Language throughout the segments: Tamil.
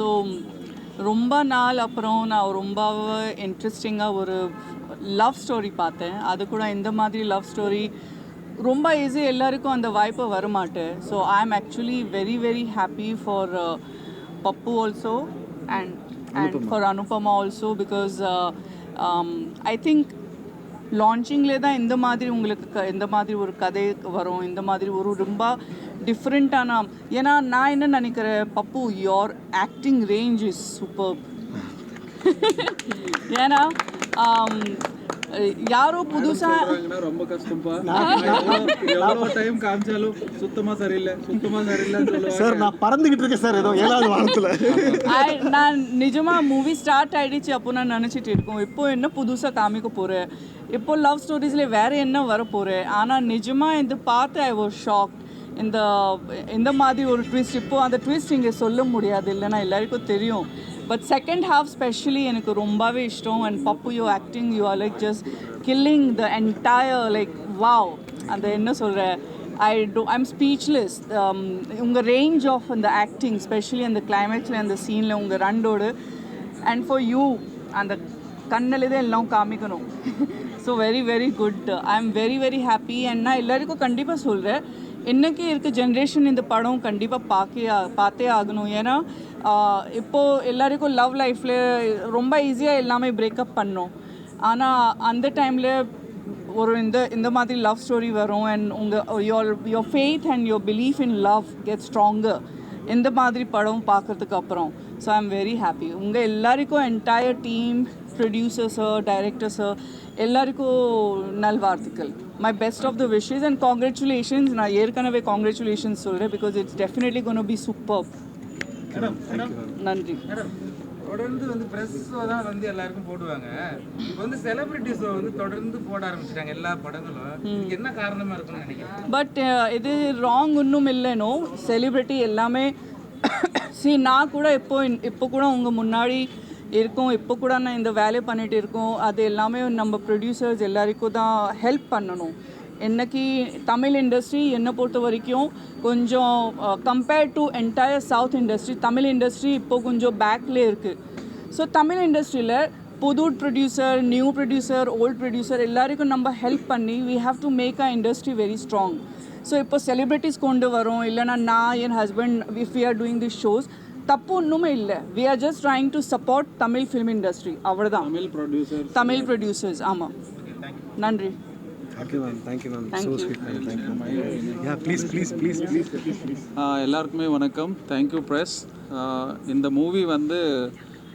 ஸோ ரொம்ப நாள் அப்புறம் நான் ரொம்ப இன்ட்ரெஸ்டிங்காக ஒரு லவ் ஸ்டோரி பார்த்தேன். அது கூட இந்த மாதிரி லவ் ஸ்டோரி ரொம்ப ஈஸி, எல்லாருக்கும் அந்த வாய்ப்பு வரமாட்டு. So I am actually very very happy for Pappu also and for Anupama also, because I think லான்ச்சிங்லேயே தான் இந்த மாதிரி உங்களுக்கு இந்த மாதிரி ஒரு கதை வரும், இந்த மாதிரி ஒரு ரொம்ப டிஃப்ரெண்ட்டான. ஏன்னா நான் என்ன நினைக்கிறேன், Pappu your acting range is super. ஏன்னா யாரோ புதுசாக ரொம்ப கஷ்டம்பா. எவ்வளோ டைம் காமிச்சாலும் சுத்தமா சரியில்லை சார். நான் பறந்துகிட்டு இருக்கேன் சார், ஏதோ 7வது வாரத்தில். நான் நிஜமாக மூவி ஸ்டார்ட் ஆகிடுச்சு அப்போ நான் நினச்சிட்டு இருக்கோம், இப்போ என்ன புதுசாக காமிக்க போகிறேன், இப்போ லவ் ஸ்டோரிஸில் வேறு என்ன வர போகிறேன். ஆனால் நிஜமாக இந்த பார்த்து ஐ வாஸ் ஷாக். இந்த மாதிரி ஒரு ட்விஸ்ட், இப்போது அந்த ட்விஸ்ட் இங்கே சொல்ல முடியாது, இல்லைன்னா எல்லாருக்கும் தெரியும். பட் செகண்ட் ஹாஃப் ஸ்பெஷலி எனக்கு ரொம்பவே இஷ்டம். And Pappu you acting, you are like just killing the entire, like wow. அந்த என்ன சொல்கிறேன், ஐம் ஸ்பீச்லெஸ். உங்கள் ரேஞ்ச் ஆஃப் அந்த ஆக்டிங், ஸ்பெஷலி அந்த கிளைமேக்ஸில் அந்த சீனில் உங்கள் ரெண்டோடு, அண்ட் ஃபார் யூ அந்த கண்ணில் தான் எல்லாம் காமிக்கணும். So very very good. I am very very happy. And நான் எல்லாருக்கும் கண்டிப்பாக சொல்கிறேன், இன்றைக்கி இருக்க ஜென்ரேஷன் இந்த படம் கண்டிப்பாக பார்த்தே ஆகணும். ஏன்னா இப்போது எல்லாருக்கும் லவ் லைஃப்பில் ரொம்ப ஈஸியாக எல்லாமே பிரேக்கப் பண்ணோம். ஆனால் அந்த டைமில் ஒரு இந்த மாதிரி லவ் ஸ்டோரி வரும். And your faith and your belief in love get stronger இந்த மாதிரி படம் பார்க்குறதுக்கு அப்புறம். So I am very happy. உங்கள் எல்லாருக்கும் என்டையர் டீம், ப்ரொடியூசர்ஸு, டைரக்டர்ஸு எல்லாருக்கும் நல்வாழ்த்துக்கள். My best of the wishes and congratulations. நான் ஏற்கனவே காங்க்ராச்சுலேஷன்ஸ் சொல்கிறேன், because it's definitely gonna be super. நன்றி. தொடர்ந்து பிரஸ் ஷோ தான் எல்லாருக்கும் போடுவாங்க. இப்போ செலிபிரிட்டிஸ் தொடர்ந்து போட ஆரம்பிச்சிட்டாங்க எல்லா படங்களும். என்ன காரணமா இருக்கும்னு நினைக்கிறேன். பட் இது ராங் ஒன்றும் இல்லைனோ. செலிபிரிட்டி எல்லாமே நான் கூட இப்போ கூட உங்கள் முன்னாடி இருக்கோம், இப்போ கூட நான் இந்த வேலையை பண்ணிகிட்டு இருக்கோம். அது எல்லாமே நம்ம ப்ரொடியூசர்ஸ் எல்லாருக்கும் தான் ஹெல்ப் பண்ணணும். இன்றைக்கி தமிழ் இண்டஸ்ட்ரி என்னை பொறுத்த வரைக்கும் கொஞ்சம் compared to entire south industry, Tamil industry இப்போது கொஞ்சம் பேக்லேயே இருக்குது. ஸோ தமிழ் இண்டஸ்ட்ரியில் புது producer, new producer, old producer எல்லாருக்கும் நம்ம ஹெல்ப் பண்ணி we have to make a industry very strong. So இப்போ செலிப்ரிட்டிஸ் கொண்டு வரோம், இல்லைனா நான் என் husband, if we are doing this shows தப்பு ஒன்றுமே இல்லை. We are just trying to support Tamil film industry, அவ்வளோதான். தமிழ் ப்ரொடியூசர்ஸ். ஆமாம், நன்றி. எல்லாருக்குமே வணக்கம். Thank you press. இந்த மூவி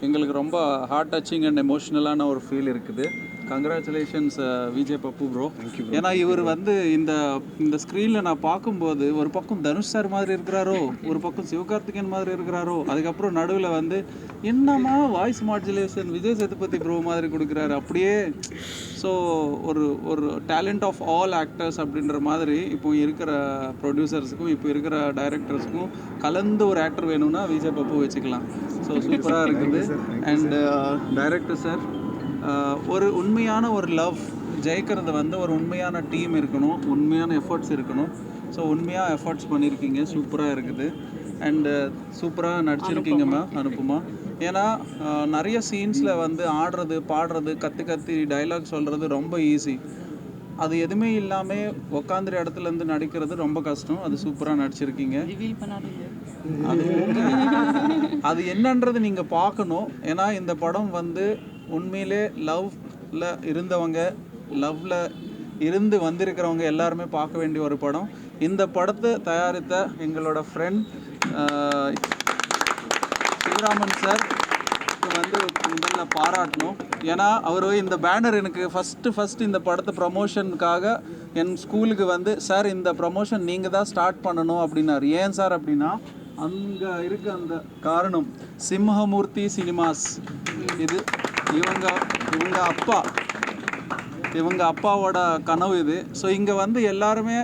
எங்களுக்கு ரொம்ப ஹார்ட் டச்சிங் அண்ட் எமோஷ்னலான ஒரு ஃபீல் இருக்குது. கங்க்ராச்சுலேஷன்ஸ் விஜய் பப்பு ப்ரோ. ஏன்னா இவர் இந்த ஸ்க்ரீனில் நான் பார்க்கும்போது ஒரு பக்கம் தனுஷ் சார் மாதிரி இருக்கிறாரோ, ஒரு பக்கம் சிவகார்த்திகேயன் மாதிரி இருக்கிறாரோ, அதுக்கப்புறம் நடுவில் என்னம்மா voice modulation Vijay Sethupathi bro மாதிரி கொடுக்குறாரு அப்படியே. ஸோ ஒரு டேலண்ட் ஆஃப் ஆல் ஆக்டர்ஸ் அப்படின்ற மாதிரி இப்போ இருக்கிற ப்ரொடியூசர்ஸுக்கும் இப்போ இருக்கிற டைரக்டர்ஸுக்கும் கலந்து ஒரு ஆக்டர் வேணும்னா விஜய் பப்பு வச்சுக்கலாம். ஸோ சூப்பராக இருக்குது. அண்ட் டைரக்டர் சார், ஒரு உண்மையான ஒரு லவ் ஜெயிக்கிறது ஒரு உண்மையான டீம் இருக்கணும், உண்மையான எஃபர்ட்ஸ் இருக்கணும். ஸோ உண்மையாக எஃபர்ட்ஸ் பண்ணியிருக்கீங்க, சூப்பராக இருக்குது. அண்டு சூப்பராக நடிச்சிருக்கீங்கம்மா அனுப்புமா. ஏன்னா நிறைய சீன்ஸில் ஆடுறது, பாடுறது, கத்தி டைலாக் சொல்கிறது ரொம்ப ஈஸி. அது எதுவுமே இல்லாமல் உக்காந்துற இடத்துலேருந்து நடிக்கிறது ரொம்ப கஷ்டம். அது சூப்பராக நடிச்சிருக்கீங்க. அது என்னன்றது நீங்கள் பார்க்கணும். ஏன்னா இந்த படம் உண்மையிலே லவ்வில் இருந்தவங்க, லவ்வில் இருந்து வந்திருக்கிறவங்க எல்லாருமே பார்க்க வேண்டிய ஒரு படம். இந்த படத்தை தயாரித்த எங்களோட ஃப்ரெண்ட் சிவராமன் சார் முதல்ல பாராட்டணும். ஏன்னா அவர் இந்த பேனர் எனக்கு ஃபஸ்ட்டு இந்த படத்தை ப்ரமோஷனுக்காக என் ஸ்கூலுக்கு சார் இந்த ப்ரமோஷன் நீங்கள் தான் ஸ்டார்ட் பண்ணணும் அப்படின்னாரு. ஏன் சார் அப்படின்னா அங்கே இருக்க அந்த காரணம் சிம்மமூர்த்தி சினிமாஸ். இது இவங்க அப்பாவோட கனவு இது. ஸோ இங்கே எல்லாருமே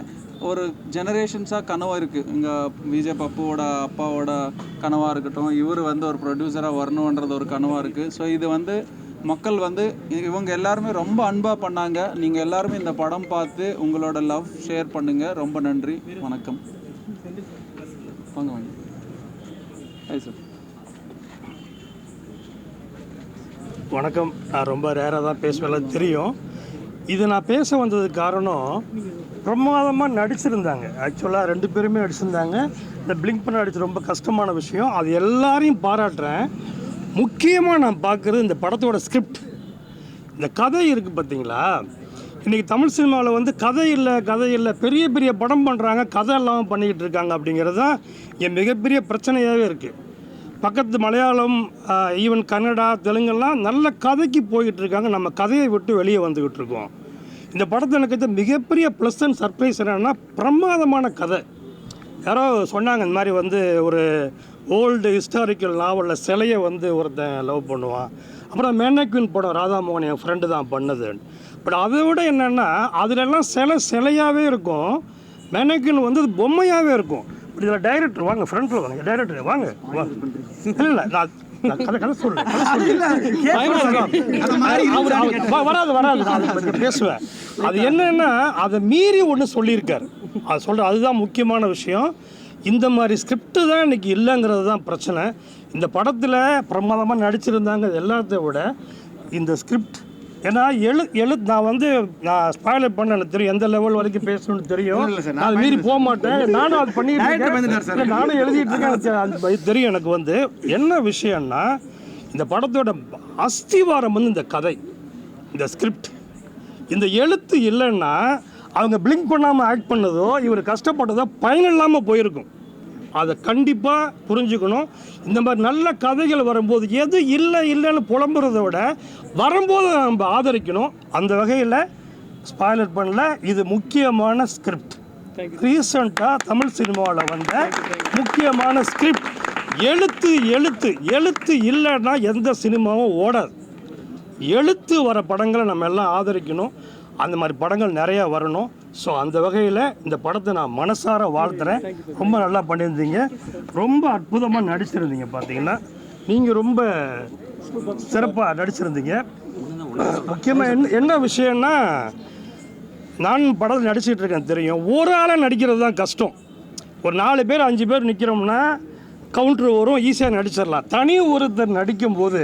ஒரு ஜெனரேஷன்ஸாக கனவு இருக்குது. இங்கே விஜய் பப்புவோட அப்பாவோட கனவாக இருக்கட்டும், இவர் ஒரு ப்ரொடியூசராக வரணுன்றது ஒரு கனவாக இருக்குது. ஸோ இது மக்கள் இவங்க எல்லாருமே ரொம்ப அன்பாக பண்ணாங்க. நீங்கள் எல்லாருமே இந்த படம் பார்த்து உங்களோட லவ் ஷேர் பண்ணுங்கள். ரொம்ப நன்றி, வணக்கம். வாங்க ஹாய் சார். வணக்கம். நான் ரொம்ப ரேராக தான் பேசுவேன், தெரியும். இது நான் பேச வந்ததுக்கு காரணம், பிரமாதமாக நடிச்சிருந்தாங்க. ஆக்சுவலாக 2 பேருமே நடிச்சிருந்தாங்க. இந்த பிளிங்க் பண்ண நடிச்சு ரொம்ப கஷ்டமான விஷயம். அது எல்லாரையும் பாராட்டுறேன். முக்கியமாக நான் பார்க்குறது இந்த படத்தோட ஸ்கிரிப்ட், இந்த கதை இருக்குது பார்த்தீங்களா. இன்றைக்கி தமிழ் சினிமாவில் வந்து கதை இல்லை பெரிய பெரிய படம் பண்ணுறாங்க, கதை இல்லாமல் பண்ணிக்கிட்டு இருக்காங்க. அப்படிங்கிறது தான் என் மிகப்பெரிய பிரச்சனையாகவே இருக்குது. பக்கத்து மலையாளம், ஈவன் கன்னடா, தெலுங்கெல்லாம் நல்ல கதைக்கு போய்கிட்டு இருக்காங்க. நம்ம கதையை விட்டு வெளியே வந்துக்கிட்டு இருக்கோம். இந்த படத்தில் எனக்கு மிகப்பெரிய ப்ளஸ் அண்ட் சர்ப்ரைஸ் என்னென்னா, பிரமாதமான கதை. யாரோ சொன்னாங்க இந்த மாதிரி வந்து ஒரு ஓல்டு ஹிஸ்டாரிக்கல் நாவலில் சிலையை வந்து ஒருத்தன் லவ் பண்ணுவான். அப்புறம் மேனக்வின் படம் ராதாமோகன் என் ஃப்ரெண்டு தான் பண்ணது. பட் அதை விட என்னென்னா, அதிலெல்லாம் சிலையாகவே இருக்கும், மேனக்வின் வந்து பொம்மையாகவே இருக்கும். இப்படி இதில் டைரக்டர் வாங்க, ஃப்ரண்ட்டில் வாங்க, டைரக்டர் வாங்க. இல்லை நான் கதை சொல்கிறேன், வராது நான் பேசுவேன். அது என்னன்னா, அதை மீறி ஒன்று சொல்லியிருக்காரு. அது சொல்கிற அதுதான் முக்கியமான விஷயம். இந்த மாதிரி ஸ்கிரிப்டு தான் இன்றைக்கி இல்லைங்கிறது தான் பிரச்சனை. இந்த படத்தில் பிரமாதமாக நடிச்சிருந்தாங்க. எல்லாத்தையும் விட இந்த ஸ்கிரிப்ட், ஏன்னா நான் வந்து நான் ஸ்பாயிலர் பண்ண எனக்கு தெரியும், எந்த லெவல் வரைக்கும் பேசணும்னு தெரியும். நான் அது மீறி போக மாட்டேன். நானும் அது பண்ணிட்டு இருக்கேன், நானும் எழுதிட்டு இருக்கேன், அது தெரியும் எனக்கு. வந்து என்ன விஷயம்னா, இந்த படத்தோட அஸ்திவாரம் வந்து இந்த கதை, இந்த ஸ்கிரிப்ட். இந்த எழுத்து இல்லைன்னா அவங்க பிளிங்க் பண்ணாமல் ஆக்ட் பண்ணதோ, இவர் கஷ்டப்பட்டதோ பயன் இல்லாமல் போயிருக்கும். அதை கண்டிப்பாக புரிஞ்சுக்கணும். இந்த மாதிரி நல்ல கதைகள் வரும்போது எது இல்லைன்னு புலம்புறதை விட வரும்போது நம்ம ஆதரிக்கணும். அந்த வகையில் ஸ்பாய்லர் பண்ணல, இது முக்கியமான ஸ்கிரிப்ட். ரீசண்டாக தமிழ் சினிமாவில் வந்த முக்கியமான ஸ்கிரிப்ட். எழுத்து இல்லைன்னா எந்த சினிமாவும் ஓடாது. எழுத்து வர படங்களை நம்ம எல்லாம் ஆதரிக்கணும். அந்த மாதிரி படங்கள் நிறையா வரணும். ஸோ அந்த வகையில் இந்த படத்தை நான் மனசார வாழ்த்துறேன். ரொம்ப நல்லா பண்ணியிருந்தீங்க, ரொம்ப அற்புதமாக நடிச்சிருந்தீங்க. பார்த்தீங்கன்னா நீங்கள் ரொம்ப சிறப்பாக நடிச்சிருந்தீங்க. முக்கியமாக என்ன விஷயம்னா, நான் படத்தில் நடிச்சிட்டு இருக்கேன் தெரியும். ஒரு ஆளாக நடிக்கிறது தான் கஷ்டம். ஒரு 4 பேர் 5 பேர் நிற்கிறோம்னா கவுண்ட்ரு வரும், ஈஸியாக நடிச்சிடலாம். தனி ஒருத்தர் நடிக்கும்போது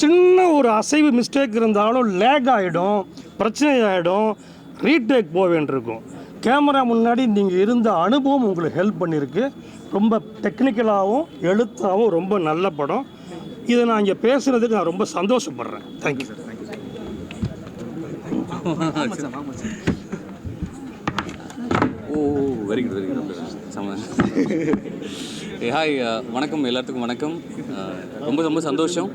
சின்ன ஒரு அசைவு மிஸ்டேக் இருந்தாலும் லேக் ஆகிடும், பிரச்சனை ஆகிடும், ரீடேக் போக வேண்டியிருக்கும். கேமரா முன்னாடி நீங்கள் இருந்த அனுபவம் உங்களுக்கு ஹெல்ப் பண்ணியிருக்கு. ரொம்ப டெக்னிக்கலாகவும் எழுத்தாகவும் ரொம்ப நல்ல படம். இதை நான் இங்கே பேசுகிறதுக்கு நான் ரொம்ப சந்தோஷப்படுறேன். Thank you sir. Very good hi, வணக்கம் எல்லாத்துக்கும் வணக்கம். ரொம்ப சந்தோஷம்.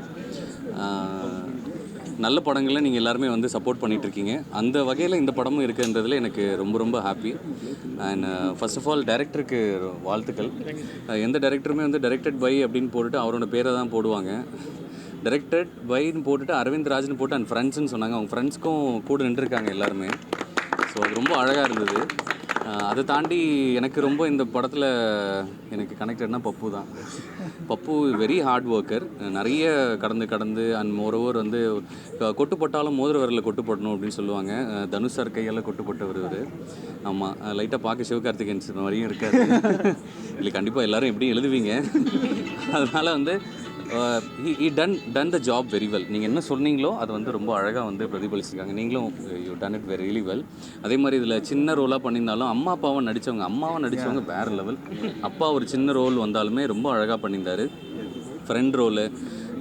நல்ல படங்களை நீங்கள் எல்லாருமே வந்து சப்போர்ட் பண்ணிகிட்ருக்கீங்க. அந்த வகையில் இந்த படமும் இருக்குன்றதுல எனக்கு ரொம்ப happy. And first of all டைரக்டருக்கு வாழ்த்துக்கள். எந்த டைரக்டருமே வந்து டைரக்டட் பை அப்படின்னு போட்டுட்டு அவரோட பேரை தான் போடுவாங்க. டைரக்டட் பைன்னு போட்டுட்டு அரவிந்த் ராஜ்னு போட்டு அண்ட் ஃப்ரெண்ட்ஸ்ன்னு சொன்னாங்க. அவங்க ஃப்ரெண்ட்ஸ்க்கும் கூட நின்றுருக்காங்க எல்லாருமே. ஸோ அது ரொம்ப அழகாக இருந்தது. அதை தாண்டி எனக்கு ரொம்ப இந்த படத்தில் எனக்கு கனெக்டட்னா பப்பு தான். பப்பு வெரி ஹார்ட் ஒர்க்கர். நிறைய கடந்து அண்ட் மோரோவர் வந்து கொட்டு போட்டாலும் மோதிர வரல கொட்டு போடணும் அப்படின்னு சொல்லுவாங்க. தனுஷ் சார் கையால் கொட்டு போட்டவர் இவர். ஆமாம், லைட்டாக பார்க்க சிவகார்த்திகேயன் மாதிரியும் இருக்காது. இல்லை, கண்டிப்பாக எல்லோரும் எப்படியும் எழுதுவீங்க. அதனால் வந்து he done the job very well. நீங்கள் என்ன சொன்னீங்களோ அது வந்து ரொம்ப அழகாக வந்து பிரதிபலிச்சிருக்காங்க. நீங்களும் you done it very really well. அதே மாதிரி இதில் சின்ன ரோலாக பண்ணியிருந்தாலும் அம்மாவை நடித்தவங்க வேறு லெவல். அப்பா ஒரு சின்ன ரோல் வந்தாலுமே ரொம்ப அழகாக பண்ணியிருந்தார். ஃப்ரெண்ட் ரோலு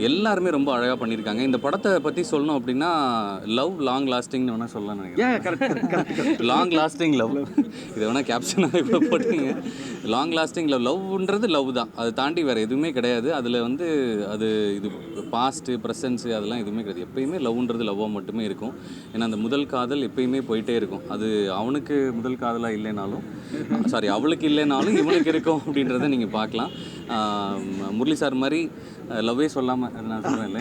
எல்லாருமே ரொம்ப அழகாக பண்ணியிருக்காங்க. இந்த படத்தை பற்றி சொல்லணும் அப்படின்னா, லவ் லாங் லாஸ்டிங்னு வேணால் சொல்லலாம் நினைக்கிறேன். லாங் லாஸ்டிங் லவ், இதை வேணால் கேப்ஷனாக இப்போ போட்டீங்க. லாங் லாஸ்டிங் லவ்ன்றது லவ் தான், அதை தாண்டி வேறு எதுவுமே கிடையாது. அதில் வந்து இது பாஸ்ட்டு ப்ரெசன்ஸு அதெல்லாம் எதுவுமே கிடையாது. எப்பயுமே லவ்ன்றது லவ்வாக மட்டுமே இருக்கும். ஏன்னா அந்த முதல் காதல் எப்பயுமே போயிட்டே இருக்கும். அது அவனுக்கு முதல் காதலாக இல்லைனாலும், அவளுக்கு இல்லைனாலும் இவனுக்கு இருக்கும் அப்படின்றத நீங்கள் பார்க்கலாம். முரளி சார் மாதிரி லவ்வே சொல்லாமல் நான் சொல்கிறேன்,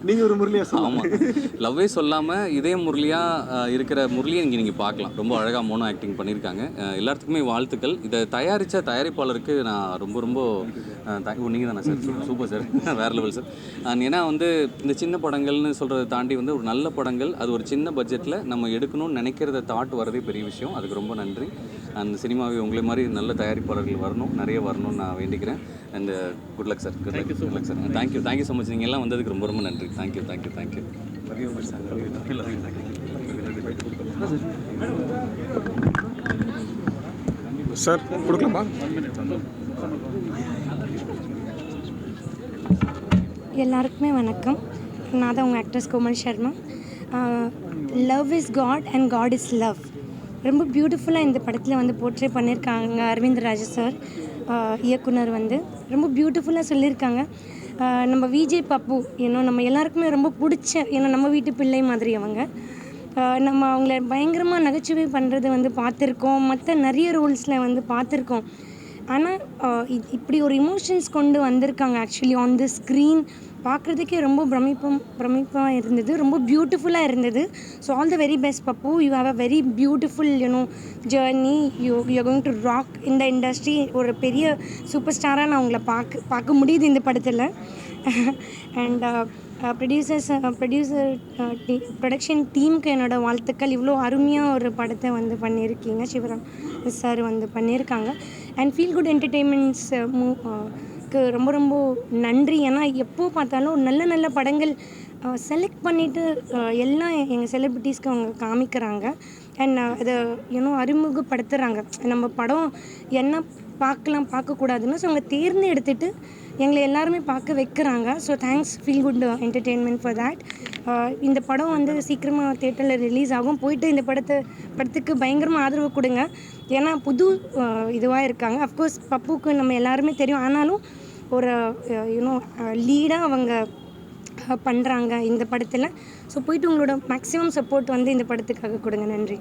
நீங்கள் ஒரு முரளியாக சொல்லுங்கள். ஆமாம், லவ்வே சொல்லாமல் இதே முரளியாக இருக்கிற முரளியை இங்கே நீங்கள் பார்க்கலாம். ரொம்ப அழகாக மோனோ ஆக்டிங் பண்ணியிருக்காங்க. எல்லாத்துக்குமே வாழ்த்துக்கள். இதை தயாரித்த தயாரிப்பாளருக்கு நான் ரொம்ப நீங்கள் தானே சார்? சூப்பர் சார், வேறு லெவல் சார். ஏன்னா வந்து இந்த சின்ன படங்கள்னு சொல்கிறத தாண்டி வந்து ஒரு நல்ல படங்கள், அது ஒரு சின்ன பட்ஜெட்டில் நம்ம எடுக்கணும்னு நினைக்கிறத தாட் வரதே பெரிய விஷயம். அதுக்கு ரொம்ப நன்றி. அந்த சினிமாவை உங்களை மாதிரி நல்ல தயாரிப்பாளர்கள் வரணும், நிறைய வரணும்னு நான் வேண்டிக்கிறேன். And good luck sir. Good luck sir. Thank you so much. நீங்கள் எல்லாம் வந்ததுக்கு ரொம்ப ரொம்ப நன்றி. தேங்க்யூ. சார் கொடுக்கலாமா? எல்லாருக்குமே வணக்கம். நான் தான் உங்கள் actress Komal Sharma. Love is God and God is love ரொம்ப பியூட்டிஃபுல்லாக இந்த படத்தில் வந்து போர்ட்ரே பண்ணியிருக்காங்க. அரவிந்த் ராஜா சார் இயக்குனர் வந்து ரொம்ப பியூட்டிஃபுல்லாக சொல்லியிருக்காங்க. நம்ம விஜய் பப்பு நம்ம எல்லாருக்குமே ரொம்ப பிடிச்ச, நம்ம வீட்டு பிள்ளை மாதிரி அவங்க. நம்ம அவங்கள பயங்கரமாக நகைச்சுவை பண்ணுறது வந்து பார்த்துருக்கோம், மற்ற நிறைய ரோல்ஸில் வந்து பார்த்துருக்கோம். ஆனால் இப்படி ஒரு இமோஷன்ஸ் கொண்டு வந்திருக்காங்க ஆக்சுவலி ஆன் தி ஸ்க்ரீன். பார்க்குறதுக்கே ரொம்ப பிரமிப்பாக இருந்தது, ரொம்ப பியூட்டிஃபுல்லாக இருந்தது. So all the very best Pappu. You have a very beautiful journey. You going to rock இந்த இண்டஸ்ட்ரி. ஒரு பெரிய சூப்பர் ஸ்டாராக நான் உங்களை பார்க்க முடியுது இந்த படத்தில். அண்ட் ப்ரொடக்ஷன் டீமுக்கு என்னோடய வாழ்த்துக்கள். இவ்வளோ அருமையாக ஒரு படத்தை வந்து பண்ணியிருக்கீங்க. சிவராம் சார் வந்து பண்ணியிருக்காங்க. அண்ட் ஃபீல் குட் என்டர்டெயின்மெண்ட்ஸ் ரொம்ப ரொம்ப நன்றி. ஏன்னா எப்போ பார்த்தாலும் நல்ல படங்கள் செலக்ட் பண்ணிவிட்டு எல்லாம் எங்கள் செலிப்ரிட்டிஸ்க்கு அவங்க காமிக்கிறாங்க. அண்ட் அதை அறிமுகப்படுத்துகிறாங்க. நம்ம படம் என்ன பார்க்கக்கூடாதுன்னு ஸோ அவங்க தேர்ந்தெடுத்துட்டு எங்களை எல்லாருமே பார்க்க வைக்கிறாங்க. So thanks feel good entertainment for that. இந்த படம் வந்து சீக்கிரமாக தியேட்டரில் ரிலீஸ் ஆகும். போயிட்டு இந்த படத்துக்கு பயங்கரமாக ஆதரவு கொடுங்க. ஏன்னா புது இதுவாக இருக்காங்க. அஃப்கோர்ஸ் பப்புக்கு நம்ம எல்லாருமே தெரியும், ஆனாலும் ஒரு லீடாக அவங்க பண்ணுறாங்க இந்த படத்தில். ஸோ போயிட்டு உங்களோட மேக்ஸிமம் சப்போர்ட் வந்து இந்த படத்துக்காக கொடுங்க. நன்றி.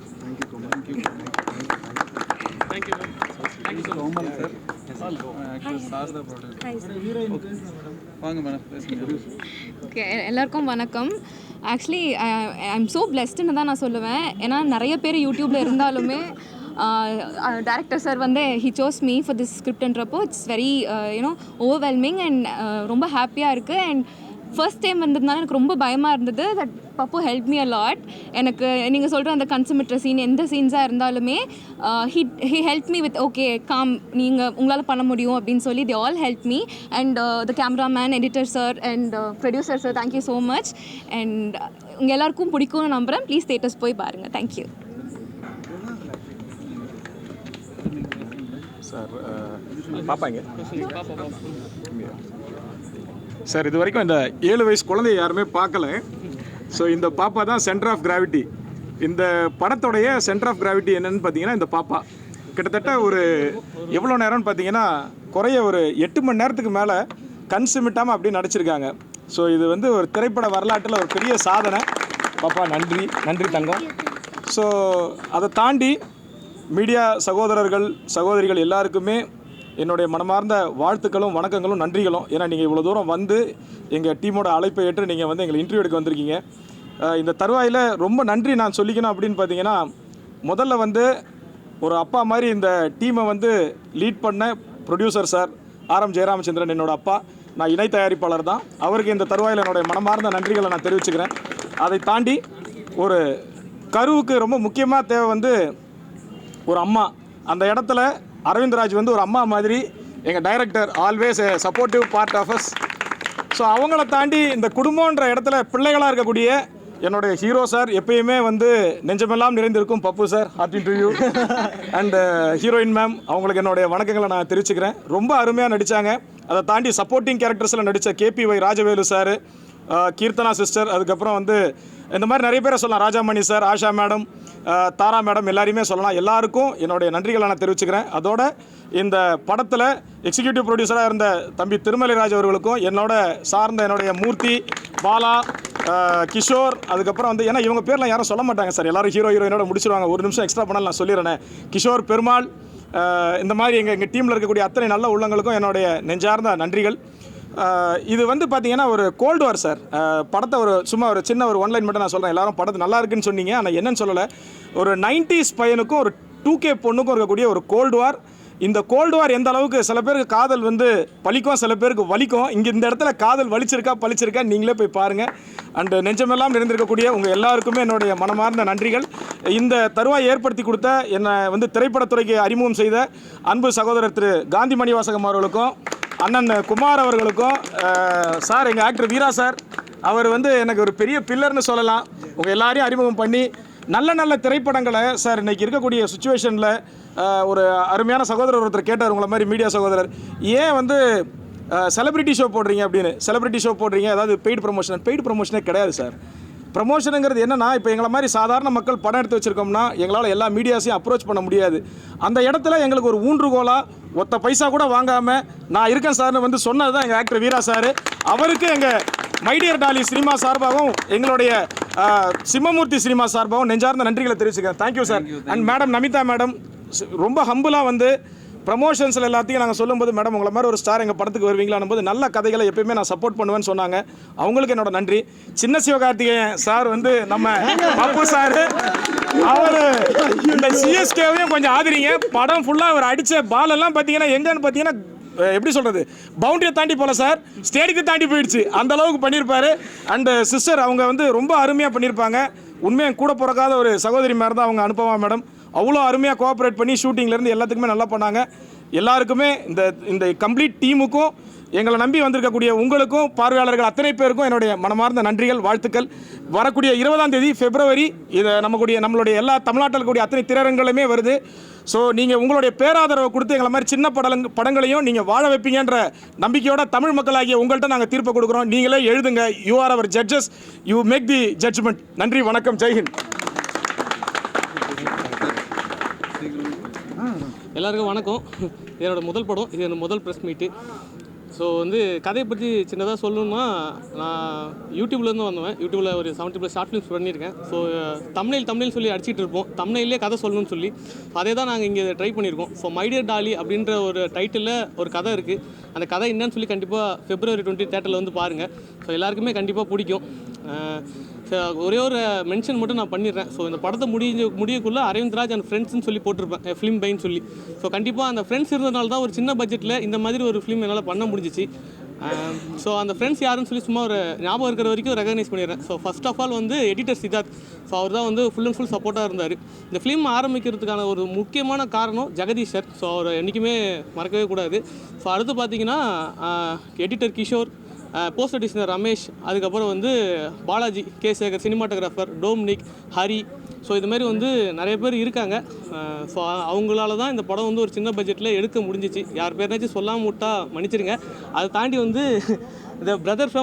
ஓகே, எல்லாருக்கும் வணக்கம். ஆக்சுவலி ஐ எம் ஸோ பிளெஸ்டுன்னு தான் நான் சொல்லுவேன். ஏன்னா நிறைய பேர் யூடியூப்பில் இருந்தாலுமே டேரக்டர் சார் வந்து he chose me for this ஸ்கிரிப்ட்ன்றப்போ இட்ஸ் வெரி ஓவர்வெல்மிங் அண்ட் ரொம்ப ஹாப்பியாக இருக்குது. அண்ட் ஃபர்ஸ்ட் டைம் வந்ததுனால எனக்கு ரொம்ப பயமாக இருந்தது. That Pappu help me a lot. எனக்கு நீங்கள் சொல்கிற அந்த கன்சமிட்ற சீன் எந்த சீன்ஸாக இருந்தாலுமே he help me with okay calm, உங்களால் பண்ண முடியும் அப்படின்னு சொல்லி they all help me. And the cameraman, editor sir and producer sir, thank you so much. And உங்கள் எல்லாருக்கும் பிடிக்கும்னு நம்புகிறேன். ப்ளீஸ் தேட்டர்ஸ் போய் பாருங்கள். Thank you sir. பாப்பாங்க சார். இது வரைக்கும் இந்த 7 வயசு குழந்தைய யாருமே பார்க்கல. ஸோ இந்த பாப்பா தான் சென்டர் ஆஃப் கிராவிட்டி. இந்த படத்தோடைய சென்டர் ஆஃப் கிராவிட்டி என்னென்னு பார்த்தீங்கன்னா இந்த பாப்பா கிட்டத்தட்ட ஒரு எவ்வளோ நேரம்னு பார்த்தீங்கன்னா குறைய ஒரு 8 மணி நேரத்துக்கு மேலே கண் சிமிட்டாமல் அப்படியே நடிச்சிருக்காங்க. ஸோ இது வந்து ஒரு திரைப்பட வரலாற்றில் ஒரு பெரிய சாதனை. பாப்பா நன்றி தங்கம். ஸோ அதை தாண்டி மீடியா சகோதரிகள் எல்லாருக்குமே என்னுடைய மனமார்ந்த வாழ்த்துக்களும் வணக்கங்களும் நன்றிகளும். ஏன்னா நீங்கள் இவ்வளோ தூரம் வந்து எங்கள் டீமோட அழைப்பை ஏற்று நீங்கள் வந்து எங்களை இன்டர்வியூ எடுக்க வந்திருக்கீங்க. இந்த தருவாயில் ரொம்ப நன்றி நான் சொல்லிக்கணும் அப்படின்னு பார்த்தீங்கன்னா, முதல்ல வந்து ஒரு அப்பா மாதிரி இந்த டீமை வந்து லீட் பண்ண ப்ரொடியூசர் சார் ஆர்.எம். ஜெயராமச்சந்திரன் என்னோடய அப்பா. நான் இணை தயாரிப்பாளர் தான். அவருக்கு இந்த தருவாயில் என்னுடைய மனமார்ந்த நன்றிகளை நான் தெரிவிச்சுக்கிறேன். அதை தாண்டி ஒரு கருவுக்கு ரொம்ப முக்கியமாக தேவை வந்து ஒரு அம்மா. அந்த இடத்துல அரவிந்த்ராஜ் வந்து ஒரு அம்மா மாதிரி. எங்கள் director always a supportive part of us. So அவங்கள தாண்டி இந்த குடும்பன்ற இடத்துல பிள்ளைகளாக இருக்கக்கூடிய என்னுடைய ஹீரோ சார் எப்பயுமே வந்து நெஞ்சமெல்லாம் நிறைந்திருக்கும் Pappu sir. Heart to you. And heroine ma'am, அவங்களுக்கு என்னுடைய வணக்கங்களை நான் தெரிவிச்சுக்கிறேன். ரொம்ப அருமையாக நடித்தாங்க. அதை தாண்டி சப்போர்ட்டிங் கேரக்டர்ஸில் நடித்த KPY Rajavelu sir, Keerthana sister, அதுக்கப்புறம் வந்து இந்த மாதிரி நிறைய பேரை சொல்லலாம். ராஜாமணி சார், ஆஷா மேடம், தாரா மேடம், எல்லாரையுமே சொல்லலாம். எல்லாருக்கும் என்னுடைய நன்றிகளை நான் தெரிவிச்சுக்கிறேன். அதோட இந்த படத்தில் எக்ஸிக்யூட்டிவ் ப்ரொடியூசராக இருந்த தம்பி திருமலைராஜ் அவர்களுக்கும், என்னுடைய மூர்த்தி, பாலா, கிஷோர், அதுக்கப்புறம் வந்து ஏன்னா இவங்க பேர்லாம் யாரும் சொல்ல மாட்டாங்க சார். எல்லோரும் ஹீரோயினோட முடிச்சிருவாங்க. ஒரு நிமிஷம் எக்ஸ்ட்ரா பண்ணால் நான் சொல்லிடுறேன். கிஷோர், பெருமாள், இந்த மாதிரி எங்கள் டீமில் இருக்கக்கூடிய அத்தனை நல்ல உள்ளங்களுக்கும் என்னுடைய நெஞ்சார்ந்த நன்றிகள். இது வந்து பார்த்தீங்கன்னா ஒரு கோல்டு வார் சார். படத்தை சும்மா ஒரு சின்ன ஒரு ஒன்லைன் மட்டும் நான் சொல்கிறேன். எல்லாரும் படத்தை நல்லா இருக்குன்னு சொன்னீங்க, ஆனால் என்னன்னு சொல்லலை. ஒரு 90s பையனுக்கும் ஒரு 2K பொண்ணுக்கும் இருக்கக்கூடிய ஒரு கோல்டு வார். இந்த கோல்டு வார் எந்த அளவுக்கு சில பேருக்கு காதல் வந்து பலிக்கும், சில பேருக்கு வலிக்கும். இங்கே இந்த இடத்துல காதல் வலிச்சிருக்கா பலிச்சிருக்கா நீங்களே போய் பாருங்கள். அண்டு நெஞ்சமெல்லாம் நிறைந்திருக்கக்கூடிய உங்கள் எல்லாருக்குமே என்னுடைய மனமார்ந்த நன்றிகள். இந்த தருவாய் ஏற்படுத்தி கொடுத்த என்னை வந்து திரைப்படத்துறைக்கு அறிமுகம் செய்த அன்பு சகோதரர் திரு காந்தி மணிவாசகம் அவர்களுக்கும், அண்ணன் குமார் அவர்களுக்கும், சார் எங்கள் ஆக்டர் வீரா சார், அவர் வந்து எனக்கு ஒரு பெரிய பில்லர்னு சொல்லலாம். உங்கள் எல்லாரையும் அறிமுகம் பண்ணி நல்ல நல்ல திரைப்படங்களை சார் இன்றைக்கி இருக்கக்கூடிய சுச்சுவேஷனில் ஒரு அருமையான சகோதரர் ஒருத்தர் கேட்டார், உங்களை மாதிரி மீடியா சகோதரர், ஏன் வந்து செலிபிரிட்டி ஷோ போடுறீங்க அப்படின்னு. செலிபிரிட்டி ஷோ போடுறீங்க, அதாவது பெய்டு ப்ரொமோஷனே கிடையாது சார். ப்ரமோஷனுங்கிறது என்னென்னா, இப்போ எங்களை மாதிரி சாதாரண மக்கள் படம் எடுத்து வச்சுருக்கோம்னா எங்களால் எல்லா மீடியாஸையும் அப்ரோச் பண்ண முடியாது. அந்த இடத்துல எங்களுக்கு ஒரு ஊன்றுகோலாக ஒத்த பைசா கூட வாங்காமல் நான் இருக்கேன் சார்னு வந்து சொன்னது தான் எங்கள் ஆக்டர் வீரா சார். அவருக்கு எங்கள் மைடியர் டாலி சினிமா சார்பாகவும் எங்களுடைய சிம்மமூர்த்தி சினிமா சார்பாகவும் நெஞ்சார்ந்த நன்றிகளை தெரிவிச்சுக்கிறேன். Thank you sir. And madam Namitha madam ரொம்ப ஹம்புளாக வந்து ப்ரமோஷன்ஸில் எல்லாத்தையும் நாங்கள் சொல்லும்போது, மேடம் உங்களை மாதிரி ஒரு ஸ்டார் எங்கள் படத்துக்கு வருவீங்களான்னு போது நல்ல கதைகளை எப்பயுமே நான் சப்போர்ட் பண்ணுவேன்னு சொன்னாங்க. அவங்களுக்கு என்னோட நன்றி. சின்ன சிவகார்த்திகேயன் சார் வந்து நம்ம பப்பு சார், அவர் இந்த சிஎஸ்கேவையும் கொஞ்சம் ஆதரிங்க. படம் ஃபுல்லாக அவர் அடித்த பாலெல்லாம் பார்த்தீங்கன்னா எங்கன்னு பார்த்தீங்கன்னா எப்படி சொல்கிறது, பவுண்டரியை தாண்டி போல சார், ஸ்டேடியத்தை தாண்டி போயிடுச்சு, அந்த அளவுக்கு பண்ணியிருப்பாரு. அண்டு சிஸ்டர் அவங்க வந்து ரொம்ப அருமையாக பண்ணியிருப்பாங்க. உண்மையாக கூட பிறக்காத ஒரு சகோதரி மாதிரி தான் அவங்க அனுப்பவா மேடம். அவ்வளோ அருமையாக கோஆப்ரேட் பண்ணி ஷூட்டிங்லேருந்து எல்லாத்துக்குமே நல்லா பண்ணாங்க. எல்லாருக்குமே இந்த கம்ப்ளீட் டீமுக்கும் எங்களை நம்பி வந்திருக்கக்கூடிய உங்களுக்கும் பார்வையாளர்கள் அத்தனை பேருக்கும் என்னுடைய மனமார்ந்த நன்றிகள், வாழ்த்துக்கள். வரக்கூடிய 20ஆம் தேதி பிப்ரவரி இதை நம்மளுடைய எல்லா தமிழ்நாட்டில் இருக்கக்கூடிய அத்தனை திரையரங்குகளுமே வருது. ஸோ நீங்கள் உங்களுடைய பேராதரவை கொடுத்து எங்களை மாதிரி சின்ன படங்களையும் நீங்கள் வாழ வைப்பீங்கன்ற நம்பிக்கையோட தமிழ் மக்களாகிய உங்கள்கிட்ட நாங்கள் தீர்ப்பு கொடுக்குறோம். நீங்களே எழுதுங்க. You are our judges, you make the judgment. நன்றி, வணக்கம், ஜெய்ஹிந்த். எல்லாருக்கும் வணக்கம். என்னோட முதல் படம், இது என்னோட முதல் ப்ரெஸ் மீட்டு. ஸோ வந்து கதையை பற்றி சின்னதாக சொல்லணும்னா, நான் யூடியூப்லேருந்து வந்தேன். யூடியூப்பில் ஒரு 70+ ஷார்ட் ஃபிலிம்ஸ் பண்ணியிருக்கேன். ஸோ தமிழ் சொல்லி அடிச்சிட்டு இருப்போம், தமிழ்லேயே கதை சொல்லணும்னு சொல்லி. அதே தான் நாங்கள் இங்கே ட்ரை பண்ணியிருக்கோம். ஸோ மைடியர் டாலி அப்படின்ற ஒரு டைட்டிலில் ஒரு கதை இருக்குது. அந்த கதை என்னன்னு சொல்லி கண்டிப்பாக February 20 தேட்டரில் வந்து பாருங்கள். ஸோ எல்லாருக்குமே கண்டிப்பாக பிடிக்கும். ஒரே ஒரு மென்ஷன் மட்டும் நான் பண்ணிடுறேன். ஸோ இந்த படத்தை முடியக்குள்ளே அரவிந்த் ராஜ் அண்ட் ஃப்ரெண்ட்ஸ்னு சொல்லி போட்டிருப்பேன், ஃபிலிம் பைன்னு சொல்லி. ஸோ கண்டிப்பாக அந்த ஃப்ரெண்ட்ஸ் இருந்ததுனால தான் ஒரு சின்ன பட்ஜெட்டில் இந்த மாதிரி ஒரு ஃபிலிம் என்னால் பண்ண முடிஞ்சிச்சு. ஸோ அந்த ஃப்ரெண்ட்ஸ் யாருன்னு சொல்லி சும்மா ஒரு ஞாபகம் இருக்கிற வரைக்கும் ரெகனைஸ் பண்ணிடுறேன். ஸோ ஃபர்ஸ்ட் ஆஃப் ஆல் வந்து எடிட்டர் சித்தார்த். ஸோ அவர் தான் வந்து ஃபுல் அண்ட் ஃபுல் சப்போர்ட்டாக இருந்தார். இந்த ஃபிலிம் ஆரம்பிக்கிறதுக்கான ஒரு முக்கியமான காரணம் ஜெகதீஷ் சார். ஸோ அவரை என்றைக்குமே மறக்கவே கூடாது. ஸோ அடுத்து பார்த்தீங்கன்னா editor Kishore, poster designer Ramesh, அதுக்கப்புறம் வந்து Balaji, K Sekar, cinematographer Dominic, Hari. So இதுமாரி வந்து நிறைய பேர் இருக்காங்க. ஸோ அவங்களால தான் இந்த படம் வந்து ஒரு சின்ன பட்ஜெட்டில் எடுக்க முடிஞ்சிச்சு. யார் பேர்னாச்சும் சொல்லாமல் விட்டா மன்னிச்சிருங்க. அதை தாண்டி வந்து இந்த பிரதர்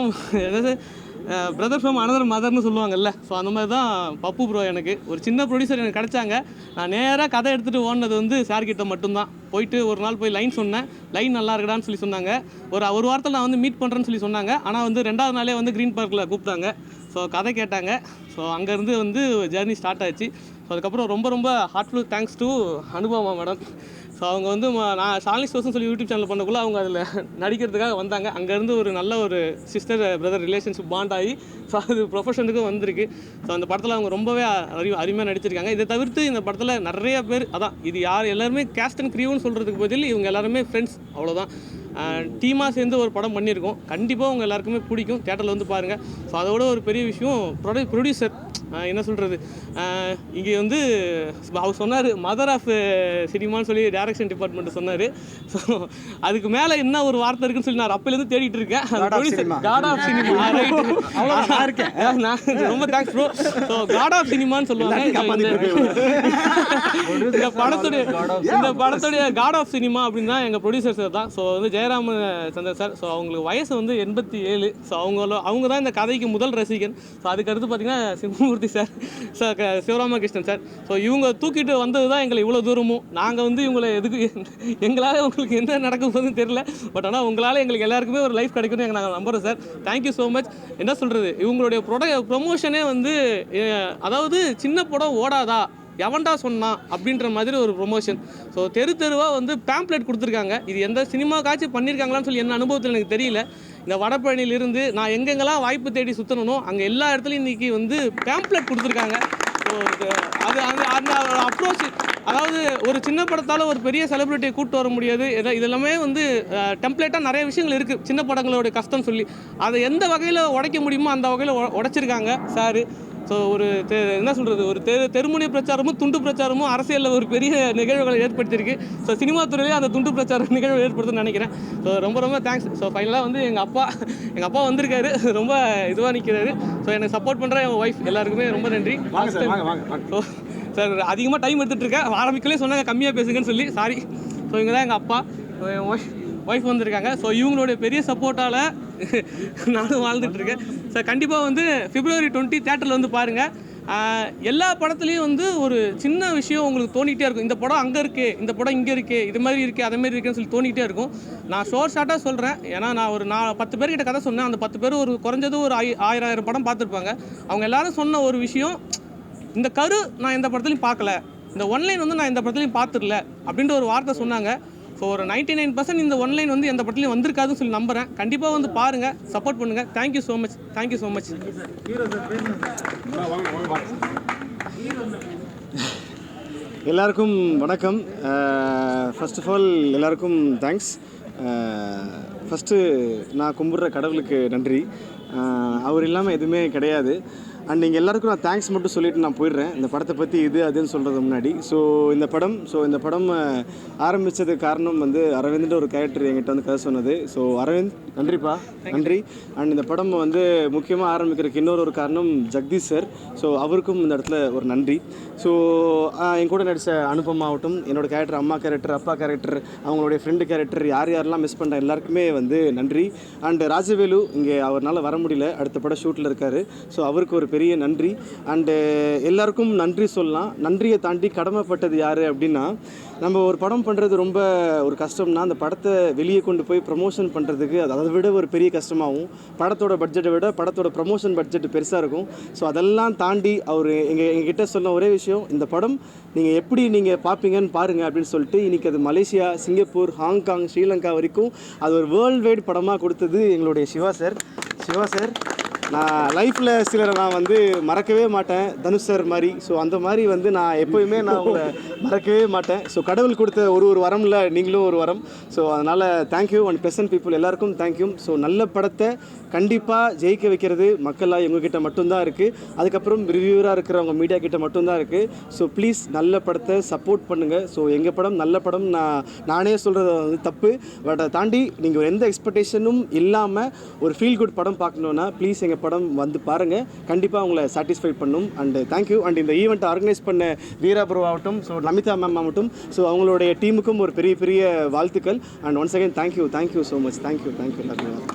ஃப்ரம் அனதர் மதர்னு சொல்லுவாங்கல்ல. ஸோ அந்த மாதிரி தான் பப்பு ப்ரோ எனக்கு ஒரு சின்ன ப்ரொடியூசர் எனக்கு கிடச்சாங்க. நான் நேராக கதை எடுத்துகிட்டு ஓடினது வந்து சார்கிட்ட மட்டும்தான். போயிட்டு ஒரு நாள் போய் லைன் சொன்னேன். லைன் நல்லா இருக்கடான்னு சொல்லி சொன்னாங்க. ஒரு வாரத்தில் நான் வந்து மீட் பண்ணுறேன்னு சொல்லி சொன்னாங்க. ஆனால் வந்து 2வது நாளே வந்து க்ரீன் பார்க்கில் கூப்பிட்டாங்க. ஸோ கதை கேட்டாங்க. ஸோ அங்கேருந்து வந்து ஜேர்னி ஸ்டார்ட் ஆச்சு. ஸோ அதுக்கப்புறம் ரொம்ப heartful thanks to Anupava madam. So அவங்க வந்து நான் ஷாலினி ஸ்டோர்ஸ்னு சொல்லி யூடியூப் சேனல் பண்ணக்குள்ளே அவங்க அதில் நடிக்கிறதுக்காக வந்தாங்க. அங்கேருந்து ஒரு நல்ல ஒரு சிஸ்டர் பிரதர் ரிலேஷன்ஷிப் பாண்ட் ஆகி ஸோ அது ப்ரொஃபஷனுக்கும் வந்திருக்கு. ஸோ அந்த படத்தில் அவங்க ரொம்பவே அருமையாக நடிச்சிருக்காங்க. இதை தவிர்த்து இந்த படத்தில் நிறைய பேர், அதான் இது யார் எல்லாருமே கேஸ்ட் அண்ட் க்ரீவ்னு சொல்கிறதுக்கு பதில் இவங்க எல்லாருமே ஃப்ரெண்ட்ஸ், அவ்வளோதான். டீமாக சேர்ந்து ஒரு படம் பண்ணியிருக்கோம். கண்டிப்பாக உங்கள் எல்லாருக்குமே பிடிக்கும். தேட்டரில் வந்து பாருங்கள். ஸோ அதோட ஒரு பெரிய விஷயம் ப்ரொடியூசர் என்ன சொல்கிறது, இங்கே வந்து அவர் சொன்னார் மதர் ஆஃப் சினிமான்னு சொல்லி டைரக்ஷன் டிபார்ட்மெண்ட் சொன்னார். ஸோ அதுக்கு மேலே என்ன ஒரு வார்த்தை இருக்குன்னு சொல்லி நான் அப்போலேருந்து தேடிட்டு இருக்கேன். God of cinema, right. நான் ரொம்ப thanks bro. So god of சினிமான்னு சொல்லுவாங்க. இந்த படத்துடைய காட் ஆஃப் சினிமா அப்படின்னு தான் எங்கள் ப்ரொடியூசர் சார் தான். ஸோ வந்து ஜெயராம சந்தர் சார். ஸோ அவங்களுக்கு வயசு வந்து 87. ஸோ அவங்க தான் இந்த கதைக்கு முதல் ரசிகன். ஸோ அதுக்கடுத்து பார்த்தீங்கன்னா சிம்மமூர்த்தி சார், சிவராமகிருஷ்ணன் சார். ஸோ இவங்க தூக்கிட்டு வந்தது தான் எங்களை இவ்வளோ தூரமும். நாங்கள் வந்து இவங்களை எங்களால் உங்களுக்கு என்ன நடக்க போகுதுன்னு தெரியல. பட் ஆனால் உங்களால் எங்களுக்கு எல்லாருக்குமே ஒரு லைஃப் கிடைக்கும்னு நாங்கள் நம்புகிறோம் சார். Thank you so much. என்ன சொல்கிறது, இவங்களுடைய ப்ரொமோஷனே வந்து அதாவது சின்ன படம் ஓடாதா எவன்டா சொன்னான் அப்படின்ற மாதிரி ஒரு ப்ரொமோஷன். ஸோ தெருவாக வந்து பேம்ப்ளெட் கொடுத்துருக்காங்க. இது எந்த சினிமா காட்சி பண்ணியிருக்காங்களான்னு சொல்லி என்ன அனுபவத்தில் எனக்கு தெரியல. இந்த வடபழனியிலிருந்து நான் எங்கெங்கெல்லாம் வாய்ப்பு தேடி சுற்றணுமோ அங்கே எல்லா இடத்துலையும் இன்றைக்கி வந்து பேம்ப்ளெட் கொடுத்துருக்காங்க. ஸோ அது அந்த அப்ரோச் அதாவது ஒரு சின்ன படத்தால் ஒரு பெரிய செலிபிரிட்டியை கூப்பிட்டு வர முடியாது. இதெல்லாமே வந்து டெம்ப்ளேட்டாக நிறைய விஷயங்கள் இருக்குது சின்ன படங்களோட கஷ்டம் சொல்லி, அதை எந்த வகையில் உடைக்க முடியுமோ அந்த வகையில் உடைச்சிருக்காங்க சார். ஸோ ஒரு என்ன சொல்கிறது, ஒரு தெருமுனை பிரச்சாரமும் துண்டு பிரச்சாரமும் அரசியலில் ஒரு பெரிய நிகழ்வுகளை ஏற்படுத்தியிருக்கு. ஸோ சினிமா துறையிலே அந்த துண்டு பிரச்சார நிகழ்வு ஏற்படுத்துன்னு நினைக்கிறேன். ஸோ ரொம்ப தேங்க்ஸ். ஸோ ஃபைனலாக வந்து எங்கள் அப்பா வந்திருக்காரு, ரொம்ப இதுவாக நிற்கிறாரு. ஸோ எனக்கு சப்போர்ட் பண்ணுற என் ஒய்ஃப் எல்லாருக்குமே ரொம்ப நன்றி. ஸோ சார் அதிகமாக டைம் எடுத்துகிட்டு இருக்கேன், ஆரம்பிக்கலே சொன்னாங்க கம்மியாக பேசுங்கன்னு சொல்லி, சாரி. ஸோ இங்கே தான் எங்கள் அப்பா, என் ஒய்ஃப் வந்திருக்காங்க. ஸோ இவங்களுடைய பெரிய சப்போர்ட்டால் நானும் வாழ்ந்துட்டுருக்கேன். சார் கண்டிப்பாக வந்து February 20 தேட்டரில் வந்து பாருங்கள். எல்லா படத்துலேயும் வந்து ஒரு சின்ன விஷயம் உங்களுக்கு தோணிகிட்டே இருக்கும். இந்த படம் அங்கே இருக்குது, இந்த படம் இங்கே இருக்குது, இது மாதிரி இருக்குது, அது மாதிரி இருக்குன்னு சொல்லி தோணிகிட்டே இருக்கும். நான் ஷார்ட்டாக சொல்கிறேன், ஏன்னா நான் 10 பேர்கிட்ட கதை சொன்னேன். அந்த 10 பேர் ஒரு குறைஞ்சது ஒரு 1000 படம் பார்த்துருப்பாங்க. அவங்க எல்லாரும் சொன்ன ஒரு விஷயம், இந்த கரு நான் எந்த படத்துலையும் பார்க்கல, இந்த ஒன்லைன் வந்து நான் எந்த படத்துலையும் பார்த்துடல அப்படின்ற ஒரு வார்த்தை சொன்னாங்க. ஸோ ஒரு 99% இந்த ஒன்லைன் வந்து எந்த படத்துலையும் வந்திருக்காதுன்னு சொல்லி நம்புகிறேன். கண்டிப்பாக வந்து பாருங்கள், சப்போர்ட் பண்ணுங்கள். Thank you so much. எல்லாருக்கும் வணக்கம். ஃபர்ஸ்ட் ஆஃப் ஆல் எல்லாருக்கும் தேங்க்ஸ். ஃபஸ்ட்டு நான் கும்பிட்ற கடவுளுக்கு நன்றி. அவர் இல்லாமல் எதுவுமே கிடையாது. அண்ட் நீங்கள் எல்லாருக்கும் நான் தேங்க்ஸ் மட்டும் சொல்லிவிட்டு நான் போயிடுறேன், இந்த படத்தை பற்றி அதுன்னு சொல்கிறது முன்னாடி. ஸோ இந்த படம் ஆரம்பித்ததுக்கு காரணம் வந்து அரவிந்த்ன்ற ஒரு கேரக்டர் என்கிட்ட வந்து கதை சொன்னது. ஸோ அரவிந்த் நன்றிப்பா, நன்றி. அண்ட் இந்த படம் வந்து முக்கியமாக ஆரம்பிக்கிறதுக்கு இன்னொரு காரணம் ஜெகதீஷ் சார். ஸோ அவருக்கும் இந்த இடத்துல ஒரு நன்றி. ஸோ என் கூட நடித்த அனுபமா ஆகட்டும், என்னோடய கேரக்டர், அம்மா கேரக்டர், அப்பா கேரக்டர், அவங்களுடைய ஃப்ரெண்டு கேரக்டர், யாரெல்லாம் மிஸ் பண்ணுற எல்லாருக்குமே வந்து நன்றி. அண்ட் ராஜவேலு இங்கே அவரால் வர முடியல, அடுத்த படம் ஷூட்டில் இருக்கார். ஸோ அவருக்கு ஒரு பெரிய நன்றி. அண்டு எல்லாருக்கும் நன்றி சொல்லலாம். நன்றியை தாண்டி கடமைப்பட்டது யார் அப்படின்னா, நம்ம ஒரு படம் பண்ணுறது ரொம்ப ஒரு கஷ்டம்னா, அந்த படத்தை வெளியே கொண்டு போய் ப்ரமோஷன் பண்ணுறதுக்கு அதை விட ஒரு பெரிய கஷ்டமாகும். படத்தோட பட்ஜெட்டை விட படத்தோட ப்ரமோஷன் பட்ஜெட் பெருசாக இருக்கும். ஸோ அதெல்லாம் தாண்டி அவர் எங்ககிட்ட சொன்ன ஒரே விஷயம், இந்த படம் நீங்கள் எப்படி பார்ப்பீங்கன்னு பாருங்கள் அப்படின்னு சொல்லிட்டு, இன்றைக்கி அது மலேசியா, சிங்கப்பூர், ஹாங்காங், ஸ்ரீலங்கா வரைக்கும் அது ஒரு வேர்ல்டு வைட் படமாக கொடுத்தது எங்களுடைய சிவா சார். நான் லைஃப்பில் சிலரை நான் வந்து மறக்கவே மாட்டேன், தனுஷ் சார் மாதிரி. ஸோ அந்த மாதிரி வந்து நான் எப்போயுமே நான் உங்களை மறக்கவே மாட்டேன். ஸோ கடவுள் கொடுத்த ஒரு வரமில் நீங்களும் ஒரு வரம். ஸோ அதனால் தேங்க்யூ. அண்ட் ப்ரெசன்ட் பீப்புள் எல்லாருக்கும் தேங்க்யூ. ஸோ நல்ல படத்தை கண்டிப்பாக ஜெயிக்க வைக்கிறது மக்களாக எங்ககிட்ட மட்டும்தான் இருக்குது. அதுக்கப்புறம் ரிவ்யூவராக இருக்கிறவங்க மீடியா கிட்ட மட்டும்தான் இருக்குது. ஸோ ப்ளீஸ் நல்ல படத்தை சப்போர்ட் பண்ணுங்கள். ஸோ எங்கள் படம் நல்ல படம், நானே சொல்கிறது வந்து தப்பு, பட் அதை தாண்டி நீங்கள் எந்த எக்ஸ்பெக்டேஷனும் இல்லாமல் ஒரு ஃபீல் குட் படம் பார்க்கணுன்னா ப்ளீஸ் எங்கள் படம் வந்து பாருங்கள், கண்டிப்பாக உங்களை சாட்டிஸ்ஃபை பண்ணும். And thank you. அண்ட் இந்த ஈவெண்ட்டை ஆர்கனைஸ் பண்ண வீரா ப்ரோ ஆகட்டும், ஸோ நமிதா மேம் ஆகட்டும், ஸோ அவங்களுடைய டீமுக்கும் ஒரு பெரிய வாழ்த்துக்கள். And once again thank you so much. Thank you எல்லாருக்கும்.